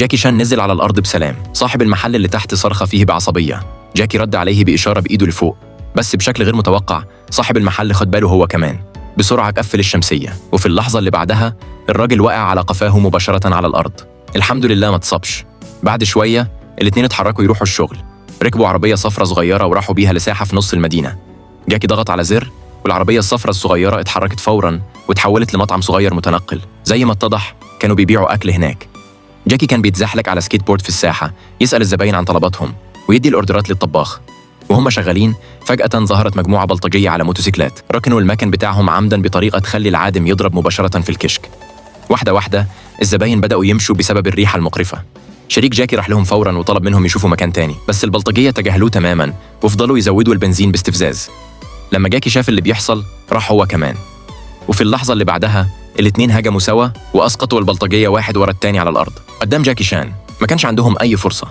جاكي شان نزل على الأرض بسلام. صاحب المحل اللي تحت صرخ فيه بعصبية. جاكي رد عليه بإشارة بإيده لفوق، بس بشكل غير متوقع صاحب المحل خد باله هو كمان. بسرعة قفل الشمسية، وفي اللحظة اللي بعدها الراجل وقع على قفاه مباشرة على الأرض. الحمد لله ما اتصابش. بعد شوية الاتنين اتحركوا يروحوا الشغل. ركبوا عربية صفرة صغيرة وراحوا بيها لساحة في نص المدينة. جاكي ضغط على زر والعربية الصفرة الصغيرة اتحركت فوراً وتحولت لمطعم صغير متنقل. زي ما اتضح كانوا بيبيعوا أكل هناك. جاكي كان بيتزحلق على سكيت بورد في الساحة يسأل الزباين عن طلباتهم ويدي الأوردرات للطباخ. وهم شغالين فجأة ظهرت مجموعة بلطجية على موتوسيكلات، ركنوا المكن بتاعهم عمداً بطريقة تخلي العادم يضرب مباشرة في الكشك. واحدة واحدة الزباين بدأوا يمشوا بسبب الريحة المقرفة. شريك جاكي راح لهم فوراً وطلب منهم يشوفوا مكان تاني، بس البلطجية تجاهلوه تماماً وفضلوا يزودوا البنزين باستفزاز. لما جاكي شاف اللي بيحصل راح هو كمان، وفي اللحظة اللي بعدها الاتنين هجموا سوا وأسقطوا البلطجية واحد ورا التاني على الأرض قدام جاكي شان. ما كانش عندهم أي فرصة.